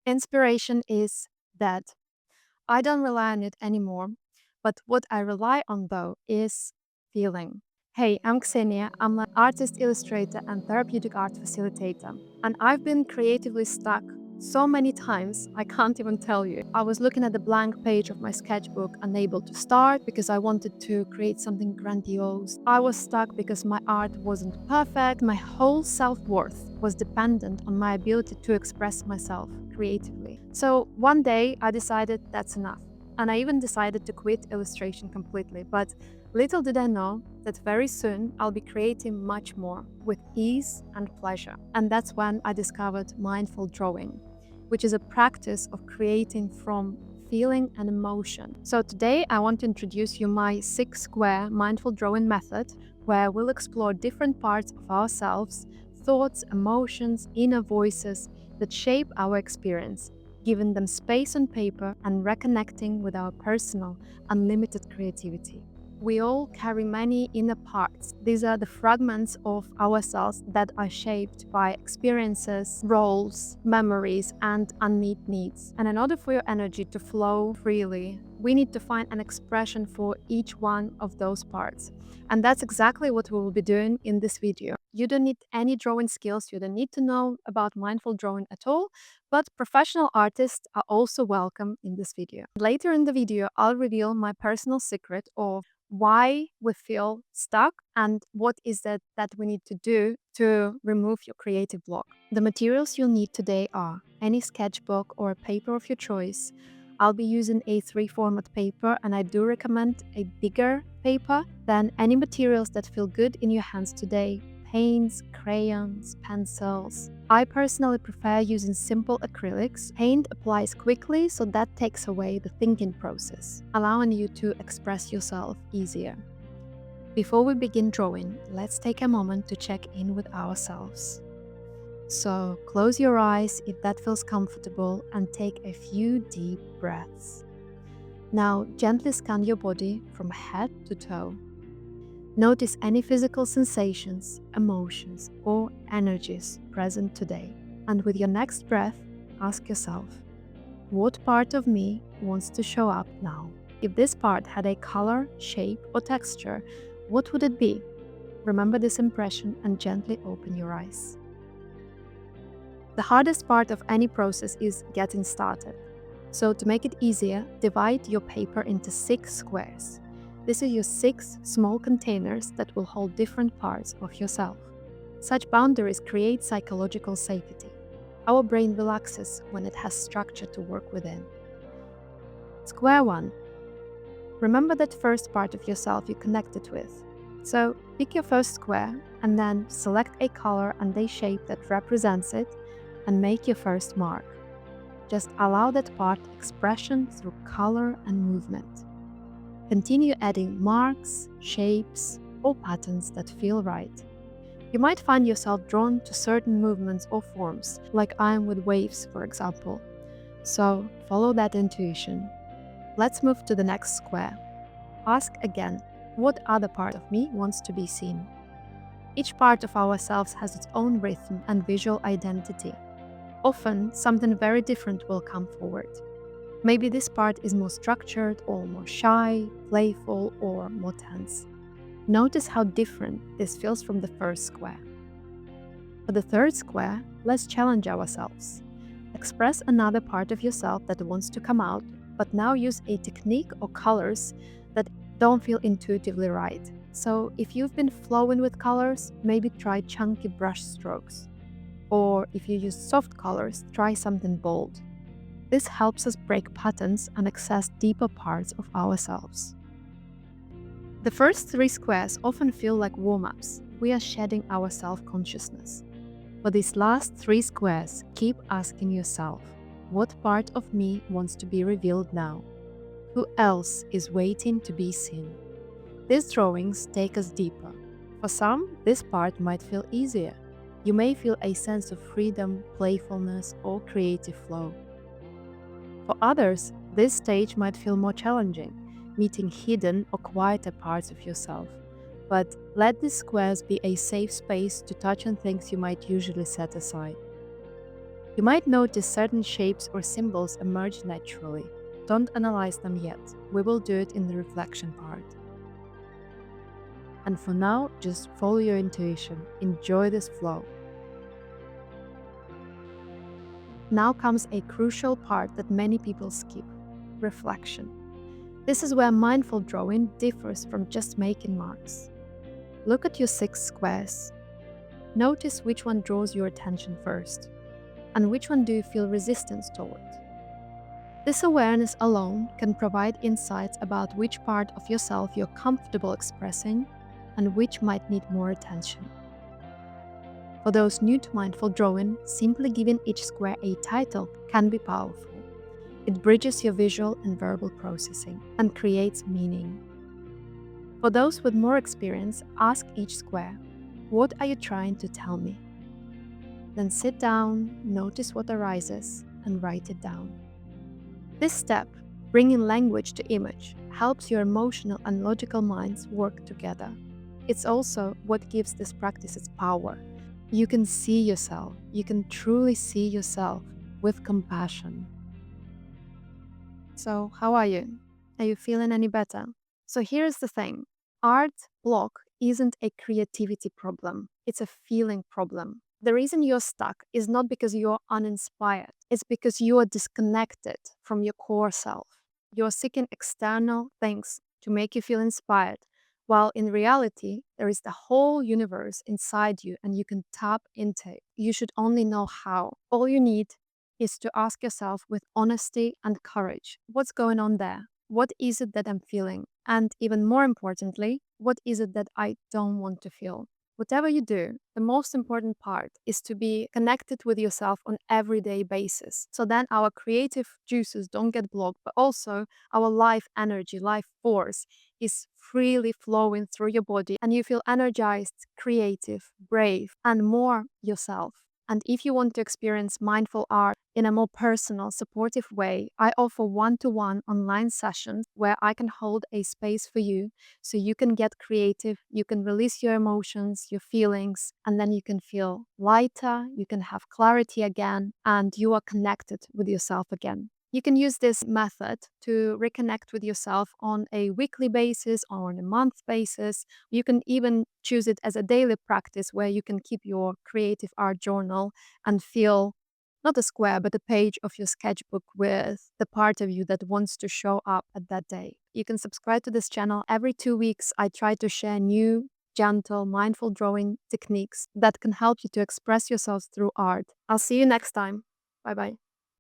Inspiration is dead. I don't rely on it anymore, but what I rely on though is feeling. Hey, I'm Ksenia. I'm an artist, illustrator, and therapeutic art facilitator. And I've been creatively stuck so many times, I can't even tell you. I was looking at the blank page of my sketchbook, unable to start because I wanted to create something grandiose. I was stuck because my art wasn't perfect. My whole self worth was dependent on my ability to express myself creatively. So one day I decided that's enough. And I even decided to quit illustration completely. But little did I know that very soon I'll be creating much more with ease and pleasure. And that's when I discovered mindful drawing, which is a practice of creating from feeling and emotion. So today I want to introduce you my 6 square mindful drawing method, where we'll explore different parts of ourselves, thoughts, emotions, inner voices that shape our experience, giving them space on paper and reconnecting with our personal, unlimited creativity. We all carry many inner parts. These are the fragments of ourselves that are shaped by experiences, roles, memories, and unmet needs. And in order for your energy to flow freely, we need to find an expression for each one of those parts. And that's exactly what we will be doing in this video. You don't need any drawing skills, you don't need to know about mindful drawing at all, but professional artists are also welcome in this video. Later in the video, I'll reveal my personal secret of why we feel stuck and what is it that we need to do to remove your creative block. The materials you'll need today are any sketchbook or paper of your choice. I'll be using A3 format paper, and I do recommend a bigger paper. Then any materials that feel good in your hands today: paints, crayons, pencils. I personally prefer using simple acrylics. Paint applies quickly, so that takes away the thinking process, allowing you to express yourself easier. Before we begin drawing, let's take a moment to check in with ourselves. So close your eyes if that feels comfortable and take a few deep breaths. Now gently scan your body from head to toe. Notice any physical sensations, emotions, or energies present today. And with your next breath, ask yourself, what part of me wants to show up now? If this part had a color, shape, or texture, what would it be? Remember this impression and gently open your eyes. The hardest part of any process is getting started. So to make it easier, divide your paper into 6 squares. These are your 6 small containers that will hold different parts of yourself. Such boundaries create psychological safety. Our brain relaxes when it has structure to work within. Square 1. Remember that first part of yourself you connected with. So pick your first square and then select a color and a shape that represents it and make your first mark. Just allow that part expression through color and movement. Continue adding marks, shapes, or patterns that feel right. You might find yourself drawn to certain movements or forms, like I am with waves, for example. So follow that intuition. Let's move to the next square. Ask again, what other part of me wants to be seen? Each part of ourselves has its own rhythm and visual identity. Often, something very different will come forward. Maybe this part is more structured or more shy, playful, or more tense. Notice how different this feels from the first square. For the third square, let's challenge ourselves. Express another part of yourself that wants to come out, but now use a technique or colors that don't feel intuitively right. So if you've been flowing with colors, maybe try chunky brush strokes. Or if you use soft colors, try something bold. This helps us break patterns and access deeper parts of ourselves. The first 3 squares often feel like warm-ups. We are shedding our self-consciousness. For these last 3 squares, keep asking yourself, what part of me wants to be revealed now? Who else is waiting to be seen? These drawings take us deeper. For some, this part might feel easier. You may feel a sense of freedom, playfulness, or creative flow. For others, this stage might feel more challenging, meeting hidden or quieter parts of yourself. But let these squares be a safe space to touch on things you might usually set aside. You might notice certain shapes or symbols emerge naturally. Don't analyze them yet. We will do it in the reflection part. And for now, just follow your intuition. Enjoy this flow. Now comes a crucial part that many people skip: reflection. This is where mindful drawing differs from just making marks. Look at your 6 squares. Notice which one draws your attention first, and which one do you feel resistance toward. This awareness alone can provide insights about which part of yourself you're comfortable expressing and which might need more attention. For those new to mindful drawing, simply giving each square a title can be powerful. It bridges your visual and verbal processing and creates meaning. For those with more experience, ask each square, "What are you trying to tell me?" Then sit down, notice what arises, and write it down. This step, bringing language to image, helps your emotional and logical minds work together. It's also what gives this practice its power. You can see yourself, you can truly see yourself with compassion. So, how are you? Are you feeling any better? So, here's the thing: art block isn't a creativity problem, it's a feeling problem. The reason you're stuck is not because you're uninspired, it's because you are disconnected from your core self. You're seeking external things to make you feel inspired, while in reality, there is the whole universe inside you and you can tap into it. You should only know how. All you need is to ask yourself with honesty and courage, what's going on there? What is it that I'm feeling? And even more importantly, what is it that I don't want to feel? Whatever you do, the most important part is to be connected with yourself on everyday basis. So then our creative juices don't get blocked, but also our life energy, life force is freely flowing through your body and you feel energized, creative, brave, and more yourself. And if you want to experience mindful art in a more personal, supportive way, I offer one-to-one online sessions where I can hold a space for you so you can get creative, you can release your emotions, your feelings, and then you can feel lighter, you can have clarity again, and you are connected with yourself again. You can use this method to reconnect with yourself on a weekly basis or on a month basis. You can even choose it as a daily practice where you can keep your creative art journal and feel not a square, but a page of your sketchbook with the part of you that wants to show up at that day. You can subscribe to this channel. Every 2 weeks, I try to share new, gentle, mindful drawing techniques that can help you to express yourselves through art. I'll see you next time. Bye bye.